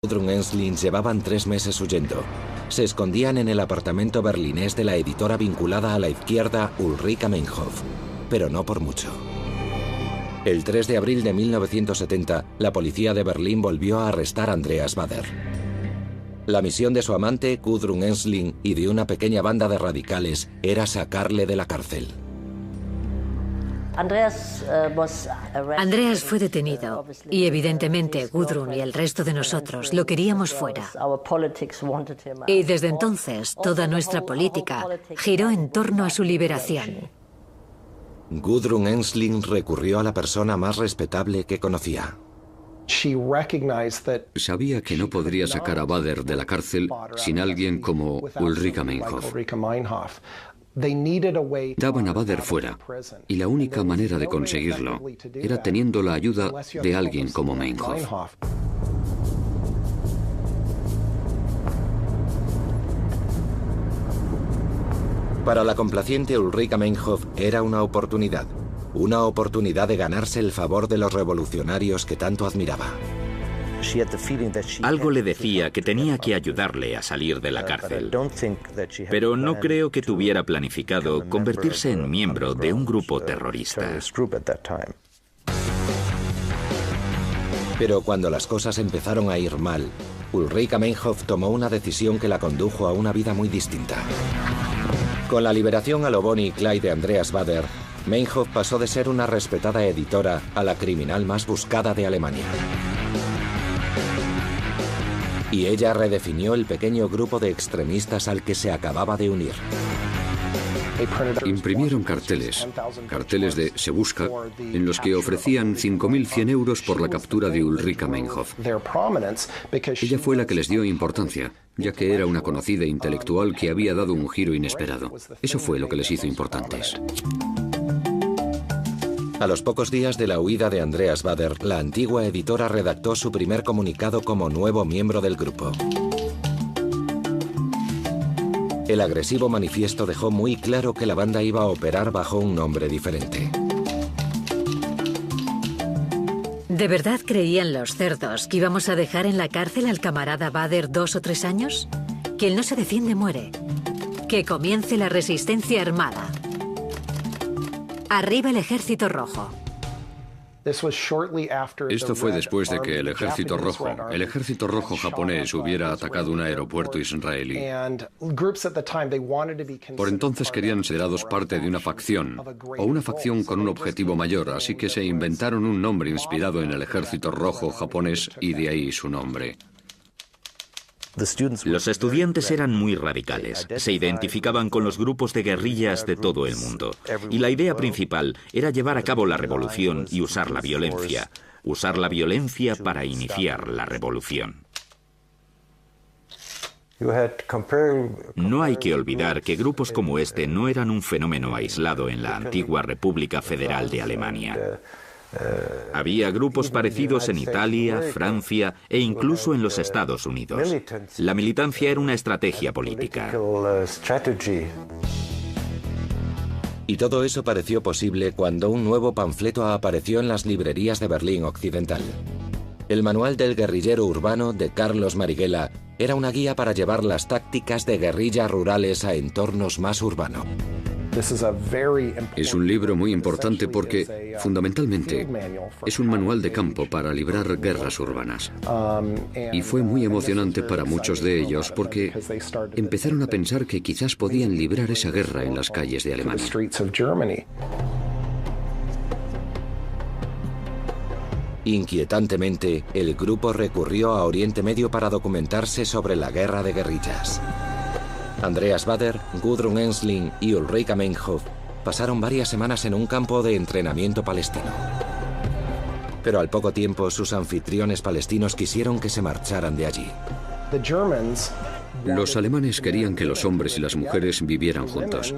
Gudrun Ensslin llevaban 3 meses huyendo. Se escondían en el apartamento berlinés de la editora vinculada a la izquierda Ulrika Meinhof, pero no por mucho. El 3 de abril de 1970, la policía de Berlín volvió a arrestar a Andreas Baader. La misión de su amante, Gudrun Ensslin, y de una pequeña banda de radicales era sacarle de la cárcel. Andreas fue detenido y evidentemente Gudrun y el resto de nosotros lo queríamos fuera. Y desde entonces toda nuestra política giró en torno a su liberación. Gudrun Ensslin recurrió a la persona más respetable que conocía. Sabía que no podría sacar a Baader de la cárcel sin alguien como Ulrika Meinhof. Daban a Baader fuera, y la única manera de conseguirlo era teniendo la ayuda de alguien como Meinhof. Para la complaciente Ulrika Meinhof era una oportunidad de ganarse el favor de los revolucionarios que tanto admiraba. Algo le decía que tenía que ayudarle a salir de la cárcel, pero no creo que tuviera planificado convertirse en miembro de un grupo terrorista. Pero cuando las cosas empezaron a ir mal, Ulrika Meinhof tomó una decisión que la condujo a una vida muy distinta. Con la liberación a lo Bonnie y Clyde de Andreas Baader, Meinhof pasó de ser una respetada editora a la criminal más buscada de Alemania. Y ella redefinió el pequeño grupo de extremistas al que se acababa de unir. Imprimieron carteles de Se Busca, en los que ofrecían 5.100 euros por la captura de Ulrika Meinhof. Ella fue la que les dio importancia, ya que era una conocida intelectual que había dado un giro inesperado. Eso fue lo que les hizo importantes. A los pocos días de la huida de Andreas Baader, la antigua editora redactó su primer comunicado como nuevo miembro del grupo. El agresivo manifiesto dejó muy claro que la banda iba a operar bajo un nombre diferente. ¿De verdad creían los cerdos que íbamos a dejar en la cárcel al camarada Baader 2 o 3 años? Quien no se defiende muere. Que comience la resistencia armada. ¡Arriba el Ejército Rojo! Esto fue después de que el Ejército Rojo japonés hubiera atacado un aeropuerto israelí. Por entonces querían ser considerados parte de una facción, o una facción con un objetivo mayor, así que se inventaron un nombre inspirado en el Ejército Rojo japonés y de ahí su nombre. Los estudiantes eran muy radicales, se identificaban con los grupos de guerrillas de todo el mundo. Y la idea principal era llevar a cabo la revolución y usar la violencia para iniciar la revolución. No hay que olvidar que grupos como este no eran un fenómeno aislado en la antigua República Federal de Alemania. Había grupos parecidos en Italia, Francia e incluso en los Estados Unidos. La militancia era una estrategia política. Y todo eso pareció posible cuando un nuevo panfleto apareció en las librerías de Berlín Occidental. El manual del guerrillero urbano de Carlos Marighella era una guía para llevar las tácticas de guerrillas rurales a entornos más urbanos. Es un libro muy importante porque, fundamentalmente, es un manual de campo para librar guerras urbanas. Y fue muy emocionante para muchos de ellos porque empezaron a pensar que quizás podían librar esa guerra en las calles de Alemania. Inquietantemente, el grupo recurrió a Oriente Medio para documentarse sobre la guerra de guerrillas. Andreas Baader, Gudrun Ensslin y Ulrika Meinhof pasaron varias semanas en un campo de entrenamiento palestino. Pero al poco tiempo sus anfitriones palestinos quisieron que se marcharan de allí. Los alemanes querían que los hombres y las mujeres vivieran juntos.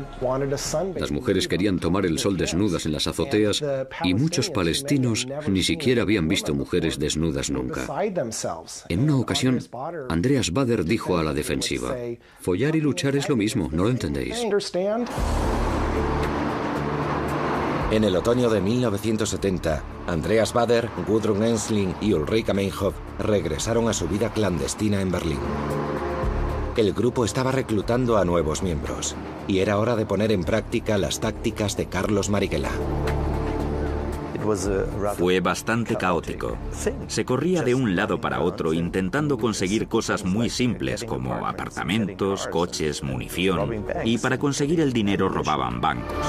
Las mujeres querían tomar el sol desnudas en las azoteas y muchos palestinos ni siquiera habían visto mujeres desnudas nunca. En una ocasión, Andreas Baader dijo a la defensiva: «Follar y luchar es lo mismo, ¿no lo entendéis?». En el otoño de 1970, Andreas Baader, Gudrun Ensslin y Ulrika Meinhof regresaron a su vida clandestina en Berlín. El grupo estaba reclutando a nuevos miembros y era hora de poner en práctica las tácticas de Carlos Marighella. Fue bastante caótico. Se corría de un lado para otro intentando conseguir cosas muy simples como apartamentos, coches, munición, y para conseguir el dinero robaban bancos.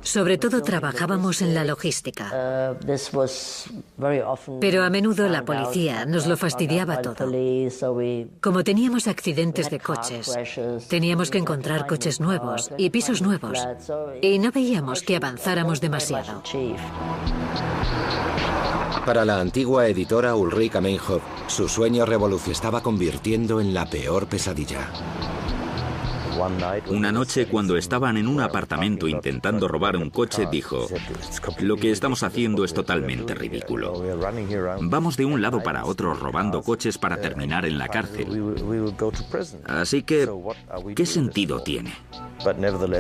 Sobre todo trabajábamos en la logística. Pero a menudo la policía nos lo fastidiaba todo. Como teníamos accidentes de coches, teníamos que encontrar coches nuevos y pisos nuevos. Y no veíamos que avanzáramos demasiado. Para la antigua editora Ulrika Meinhof, su sueño se estaba convirtiendo en la peor pesadilla. Una noche, cuando estaban en un apartamento intentando robar un coche, dijo: "Lo que estamos haciendo es totalmente ridículo. Vamos de un lado para otro robando coches para terminar en la cárcel. Así que, ¿qué sentido tiene?".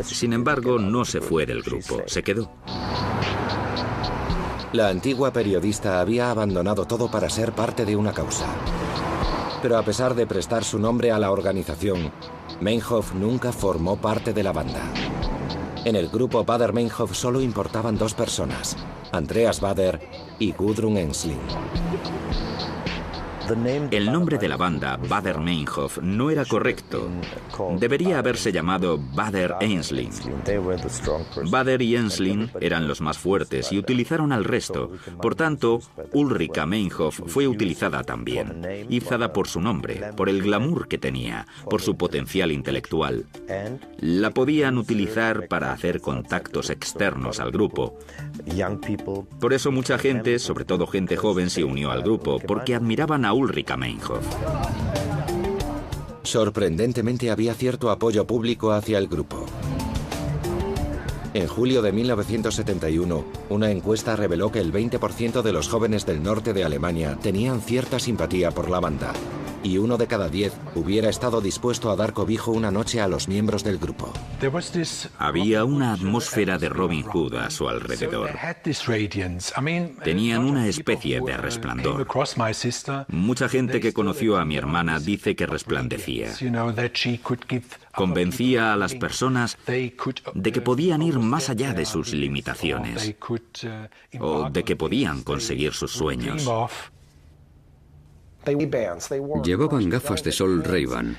Sin embargo, no se fue del grupo, se quedó. La antigua periodista había abandonado todo para ser parte de una causa. Pero a pesar de prestar su nombre a la organización, Meinhof nunca formó parte de la banda. En el grupo Baader-Meinhof solo importaban dos personas, Andreas Baader y Gudrun Ensslin. El nombre de la banda, Baader-Meinhof, no era correcto. Debería haberse llamado Baader-Ensslin. Baader y Ensslin eran los más fuertes y utilizaron al resto. Por tanto, Ulrika Meinhof fue utilizada también, izada por su nombre, por el glamour que tenía, por su potencial intelectual. La podían utilizar para hacer contactos externos al grupo. Por eso mucha gente, sobre todo gente joven, se unió al grupo, porque admiraban a Ulrika Meinhof. Sorprendentemente había cierto apoyo público hacia el grupo. En julio de 1971, una encuesta reveló que el 20% de los jóvenes del norte de Alemania tenían cierta simpatía por la banda, y 1 de cada 10 hubiera estado dispuesto a dar cobijo una noche a los miembros del grupo. Había una atmósfera de Robin Hood a su alrededor. Tenían una especie de resplandor. Mucha gente que conoció a mi hermana dice que resplandecía. Convencía a las personas de que podían ir más allá de sus limitaciones o de que podían conseguir sus sueños. Llevaban gafas de sol Ray-Ban,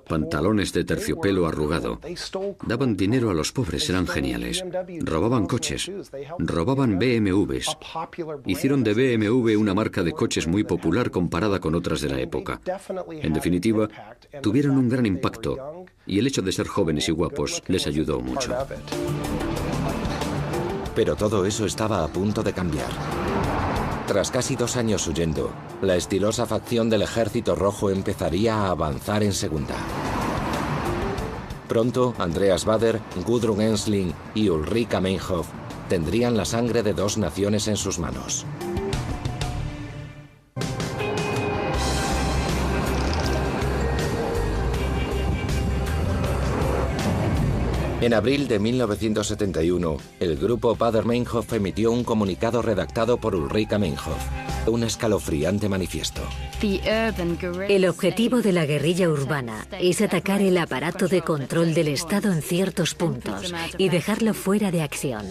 pantalones de terciopelo arrugado, daban dinero a los pobres, eran geniales, robaban coches, robaban BMWs, hicieron de BMW una marca de coches muy popular comparada con otras de la época. En definitiva, tuvieron un gran impacto y el hecho de ser jóvenes y guapos les ayudó mucho. Pero todo eso estaba a punto de cambiar. Tras casi 2 años huyendo, la estilosa facción del Ejército Rojo empezaría a avanzar en segunda. Pronto, Andreas Baader, Gudrun Ensslin y Ulrika Meinhof tendrían la sangre de 2 naciones en sus manos. En abril de 1971, el grupo Baader-Meinhof emitió un comunicado redactado por Ulrika Meinhof, un escalofriante manifiesto. El objetivo de la guerrilla urbana es atacar el aparato de control del Estado en ciertos puntos y dejarlo fuera de acción.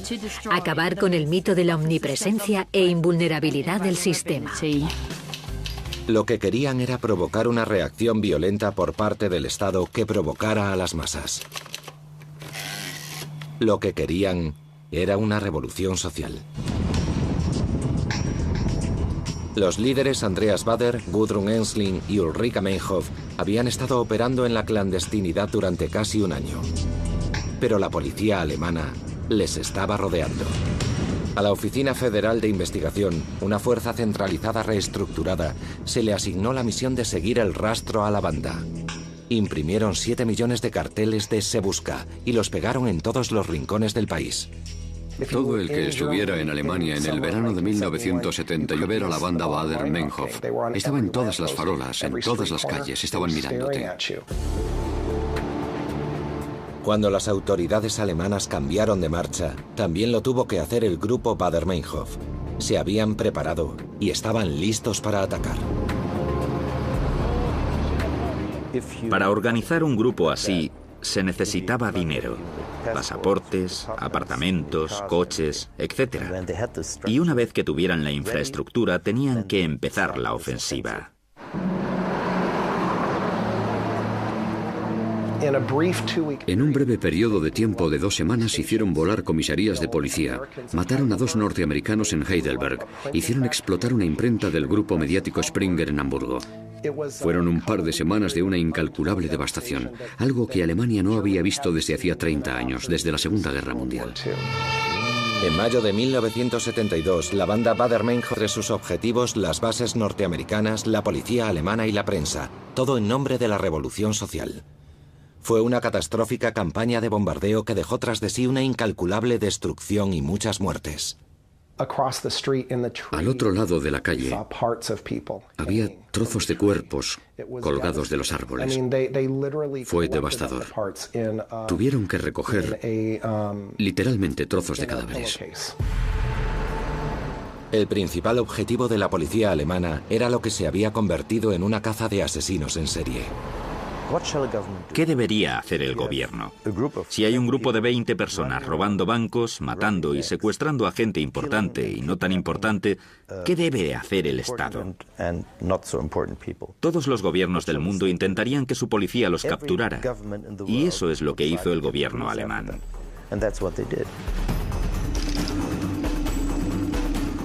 Acabar con el mito de la omnipresencia e invulnerabilidad del sistema. Lo que querían era provocar una reacción violenta por parte del Estado que provocara a las masas. Lo que querían era una revolución social. Los líderes Andreas Baader, Gudrun Ensslin y Ulrika Meinhof habían estado operando en la clandestinidad durante casi un año. Pero la policía alemana les estaba rodeando. A la Oficina Federal de Investigación, una fuerza centralizada reestructurada, se le asignó la misión de seguir el rastro a la banda. Imprimieron 7 millones de carteles de Se Busca y los pegaron en todos los rincones del país. Todo el que estuviera en Alemania en el verano de 1979 ver a la banda Baader-Meinhof. Estaba en todas las farolas, en todas las calles, estaban mirándote. Cuando las autoridades alemanas cambiaron de marcha, también lo tuvo que hacer el grupo Baader-Meinhof. Se habían preparado y estaban listos para atacar. Para organizar un grupo así, se necesitaba dinero. Pasaportes, apartamentos, coches, etc. Y una vez que tuvieran la infraestructura, tenían que empezar la ofensiva. En un breve periodo de tiempo de 2 semanas hicieron volar comisarías de policía, mataron a 2 norteamericanos en Heidelberg, hicieron explotar una imprenta del grupo mediático Springer en Hamburgo. Fueron un par de semanas de una incalculable devastación, algo que Alemania no había visto desde hacía 30 años, desde la Segunda Guerra Mundial. En mayo de 1972, la banda Baader-Meinhof entre sus objetivos las bases norteamericanas, la policía alemana y la prensa, todo en nombre de la revolución social. Fue una catastrófica campaña de bombardeo que dejó tras de sí una incalculable destrucción y muchas muertes. Al otro lado de la calle había trozos de cuerpos colgados de los árboles. Fue devastador. Tuvieron que recoger literalmente trozos de cadáveres. El principal objetivo de la policía alemana era lo que se había convertido en una caza de asesinos en serie. ¿Qué debería hacer el gobierno? Si hay un grupo de 20 personas robando bancos, matando y secuestrando a gente importante y no tan importante, ¿qué debe hacer el Estado? Todos los gobiernos del mundo intentarían que su policía los capturara. Y eso es lo que hizo el gobierno alemán.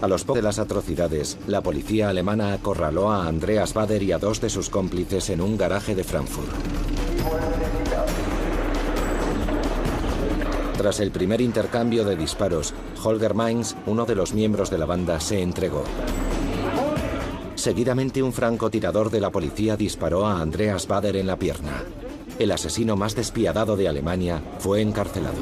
A los pocos de las atrocidades, la policía alemana acorraló a Andreas Baader y a 2 de sus cómplices en un garaje de Frankfurt. Tras el primer intercambio de disparos, Holger Mainz, uno de los miembros de la banda, se entregó. Seguidamente, un francotirador de la policía disparó a Andreas Baader en la pierna. El asesino más despiadado de Alemania fue encarcelado.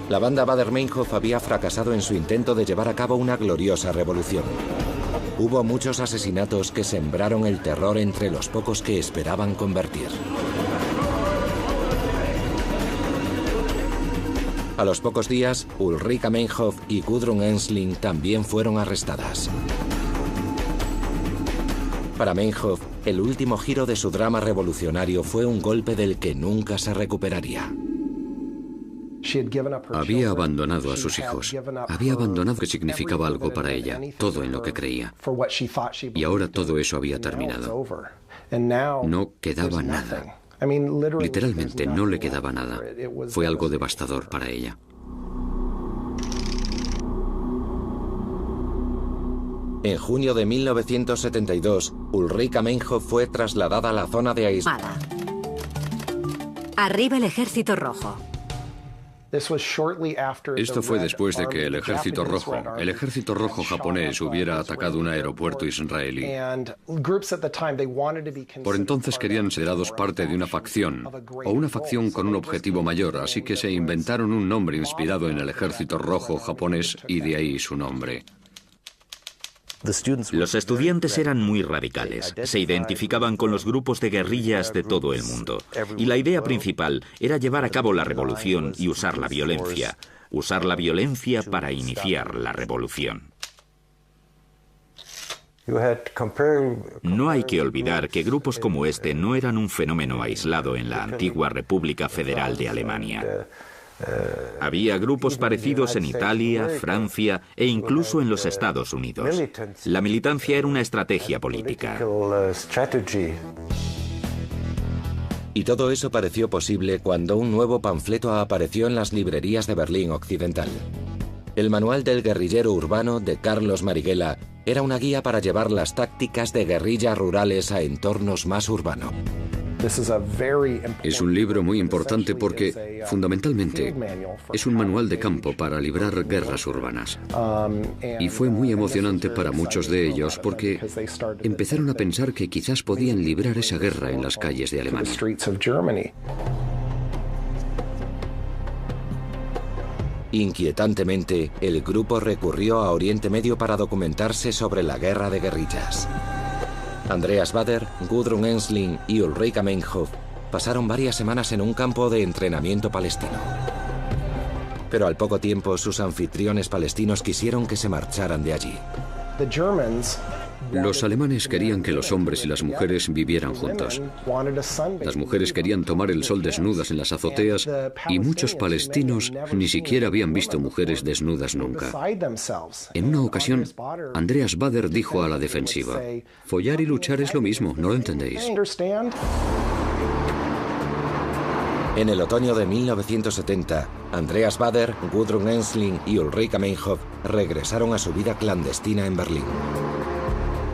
La banda Baader-Meinhof había fracasado en su intento de llevar a cabo una gloriosa revolución. Hubo muchos asesinatos que sembraron el terror entre los pocos que esperaban convertir. A los pocos días, Ulrika Meinhof y Gudrun Ensling también fueron arrestadas. Para Meinhof, el último giro de su drama revolucionario fue un golpe del que nunca se recuperaría. Había abandonado a sus hijos. Había abandonado que significaba algo para ella, todo en lo que creía. Y ahora todo eso había terminado. No quedaba nada. Literalmente no le quedaba nada. Fue algo devastador para ella. En junio de 1972, Ulrika Meinhof fue trasladada a la zona de aislamiento. Arriba el Ejército Rojo. Esto fue después de que el Ejército Rojo japonés hubiera atacado un aeropuerto israelí. Por entonces querían ser considerados parte de una facción, o una facción con un objetivo mayor, así que se inventaron un nombre inspirado en el Ejército Rojo japonés y de ahí su nombre. Los estudiantes eran muy radicales, se identificaban con los grupos de guerrillas de todo el mundo. Y la idea principal era llevar a cabo la revolución y usar la violencia. Usar la violencia para iniciar la revolución. No hay que olvidar que grupos como este no eran un fenómeno aislado en la antigua República Federal de Alemania. Había grupos parecidos en Italia, Francia e incluso en los Estados Unidos. La militancia era una estrategia política. Y todo eso pareció posible cuando un nuevo panfleto apareció en las librerías de Berlín Occidental. El manual del guerrillero urbano de Carlos Marighella era una guía para llevar las tácticas de guerrillas rurales a entornos más urbanos. Es un libro muy importante porque, fundamentalmente, es un manual de campo para librar guerras urbanas. Y fue muy emocionante para muchos de ellos porque empezaron a pensar que quizás podían librar esa guerra en las calles de Alemania. Inquietantemente, el grupo recurrió a Oriente Medio para documentarse sobre la guerra de guerrillas. Andreas Baader, Gudrun Ensslin y Ulrika Meinhof pasaron varias semanas en un campo de entrenamiento palestino. Pero al poco tiempo sus anfitriones palestinos quisieron que se marcharan de allí. Los alemanes querían que los hombres y las mujeres vivieran juntos. Las mujeres querían tomar el sol desnudas en las azoteas y muchos palestinos ni siquiera habían visto mujeres desnudas nunca. En una ocasión, Andreas Baader dijo a la defensiva: «Follar y luchar es lo mismo, ¿no lo entendéis?». En el otoño de 1970, Andreas Baader, Gudrun Ensslin y Ulrika Meinhof regresaron a su vida clandestina en Berlín.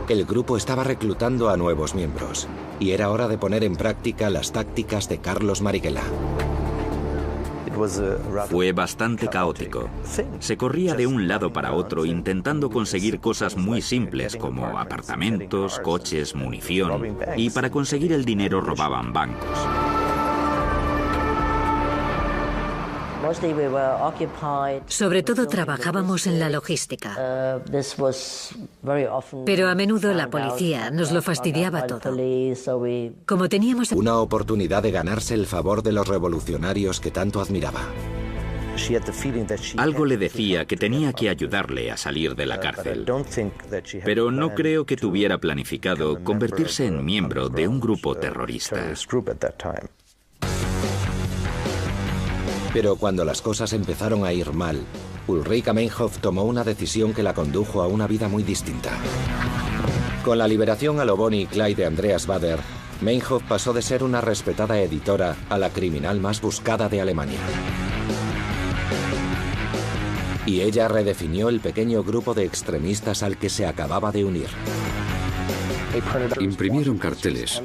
El grupo estaba reclutando a nuevos miembros y era hora de poner en práctica las tácticas de Carlos Marighella. Fue bastante caótico. Se corría de un lado para otro intentando conseguir cosas muy simples como apartamentos, coches, munición, y para conseguir el dinero robaban bancos. Sobre todo trabajábamos en la logística. Pero a menudo la policía nos lo fastidiaba todo. Como teníamos una oportunidad de ganarse el favor de los revolucionarios que tanto admiraba. Algo le decía que tenía que ayudarle a salir de la cárcel. Pero no creo que tuviera planificado convertirse en miembro de un grupo terrorista. Pero cuando las cosas empezaron a ir mal, Ulrika Meinhof tomó una decisión que la condujo a una vida muy distinta. Con la liberación a lo Bonnie y Clyde de Andreas Baader, Meinhof pasó de ser una respetada editora a la criminal más buscada de Alemania. Y ella redefinió el pequeño grupo de extremistas al que se acababa de unir. Imprimieron carteles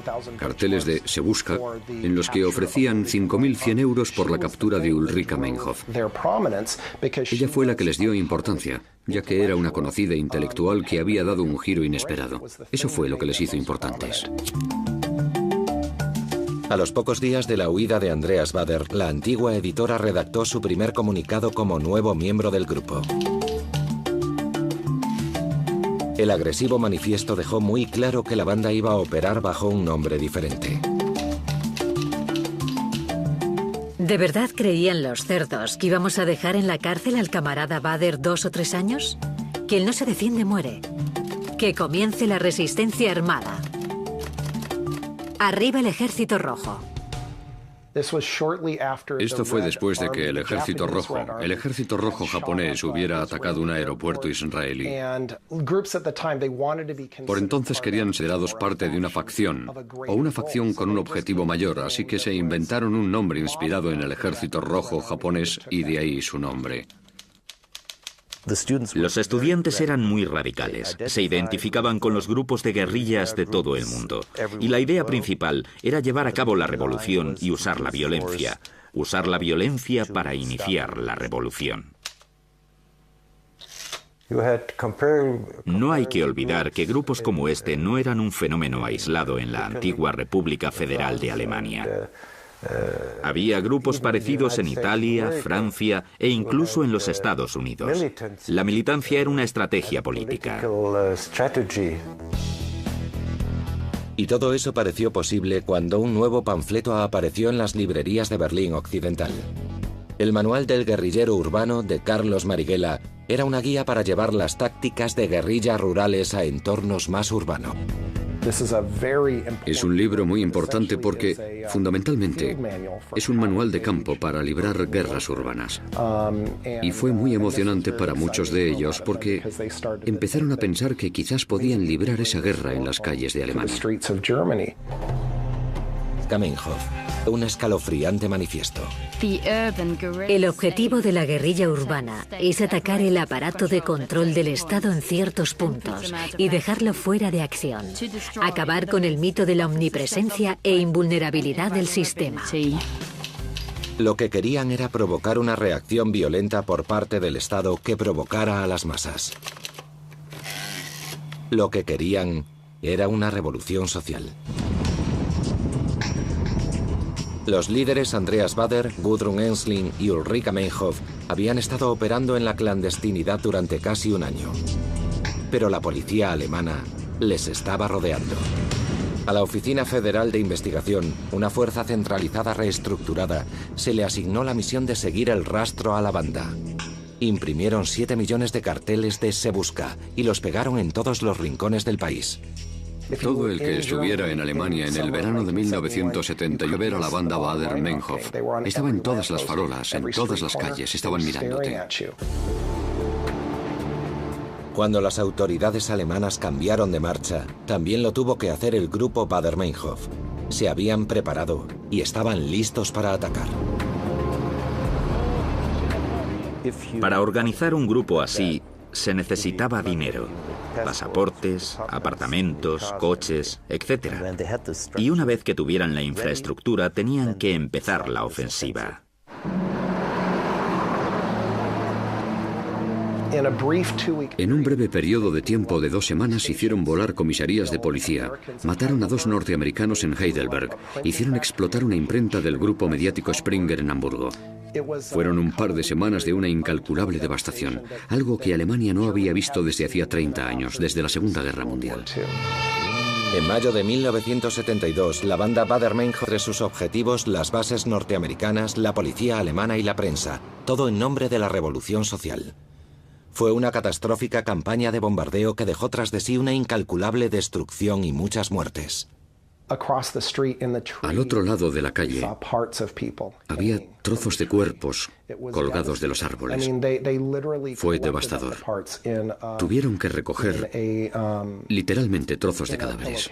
de Se Busca, en los que ofrecían 5.100 euros por la captura de Ulrika Meinhof. Ella fue la que les dio importancia, ya que era una conocida intelectual que había dado un giro inesperado. Eso fue lo que les hizo importantes. A los pocos días de la huida de Andreas Baader, la antigua editora redactó su primer comunicado como nuevo miembro del grupo. El agresivo manifiesto dejó muy claro que la banda iba a operar bajo un nombre diferente. ¿De verdad creían los cerdos que íbamos a dejar en la cárcel al camarada Baader 2 o 3 años? Quien no se defiende muere. Que comience la resistencia armada. Arriba el Ejército Rojo. Esto fue después de que el Ejército Rojo japonés hubiera atacado un aeropuerto israelí. Por entonces querían ser considerados parte de una facción, o una facción con un objetivo mayor, así que se inventaron un nombre inspirado en el Ejército Rojo japonés y de ahí su nombre. Los estudiantes eran muy radicales, se identificaban con los grupos de guerrillas de todo el mundo, y la idea principal era llevar a cabo la revolución y usar la violencia para iniciar la revolución. No hay que olvidar que grupos como este no eran un fenómeno aislado en la antigua República Federal de Alemania. Había grupos parecidos en Italia, Francia e incluso en los Estados Unidos. La militancia era una estrategia política. Y todo eso pareció posible cuando un nuevo panfleto apareció en las librerías de Berlín Occidental. El manual del guerrillero urbano de Carlos Marighella era una guía para llevar las tácticas de guerrillas rurales a entornos más urbanos. Es un libro muy importante porque, fundamentalmente, es un manual de campo para librar guerras urbanas. Y fue muy emocionante para muchos de ellos porque empezaron a pensar que quizás podían librar esa guerra en las calles de Alemania. Meinhof, un escalofriante manifiesto. El objetivo de la guerrilla urbana es atacar el aparato de control del Estado en ciertos puntos y dejarlo fuera de acción. Acabar con el mito de la omnipresencia e invulnerabilidad del sistema. Lo que querían era provocar una reacción violenta por parte del Estado que provocara a las masas. Lo que querían era una revolución social. Los líderes Andreas Baader, Gudrun Ensslin y Ulrika Meinhof habían estado operando en la clandestinidad durante casi un año. Pero la policía alemana les estaba rodeando. A la Oficina Federal de Investigación, una fuerza centralizada reestructurada, se le asignó la misión de seguir el rastro a la banda. Imprimieron 7 millones de carteles de Se Busca y los pegaron en todos los rincones del país. Todo el que estuviera en Alemania en el verano de 1970 y ver a la banda Baader-Meinhof estaba en todas las farolas, en todas las calles, estaban mirándote. Cuando las autoridades alemanas cambiaron de marcha, también lo tuvo que hacer el grupo Baader-Meinhof. Se habían preparado y estaban listos para atacar. Para organizar un grupo así, se necesitaba dinero. Pasaportes, apartamentos, coches, etc. Y una vez que tuvieran la infraestructura, tenían que empezar la ofensiva. En un breve periodo de tiempo de 2 semanas hicieron volar comisarías de policía, mataron a 2 norteamericanos en Heidelberg, hicieron explotar una imprenta del grupo mediático Springer en Hamburgo. Fueron un par de semanas de una incalculable devastación, algo que Alemania no había visto desde hacía 30 años, desde la Segunda Guerra Mundial. En mayo de 1972, la banda Baader-Meinhof de sus objetivos, las bases norteamericanas, la policía alemana y la prensa, todo en nombre de la revolución social. Fue una catastrófica campaña de bombardeo que dejó tras de sí una incalculable destrucción y muchas muertes. Al otro lado de la calle había trozos de cuerpos colgados de los árboles. Fue devastador. Tuvieron que recoger literalmente trozos de cadáveres.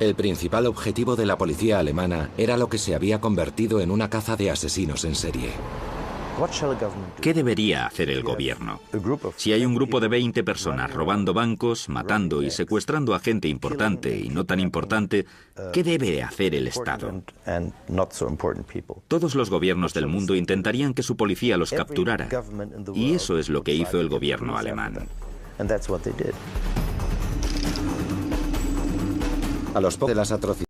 El principal objetivo de la policía alemana era lo que se había convertido en una caza de asesinos en serie. ¿Qué debería hacer el gobierno? Si hay un grupo de 20 personas robando bancos, matando y secuestrando a gente importante y no tan importante, ¿qué debe hacer el Estado? Todos los gobiernos del mundo intentarían que su policía los capturara. Y eso es lo que hizo el gobierno alemán. A los pocos de las atrocidades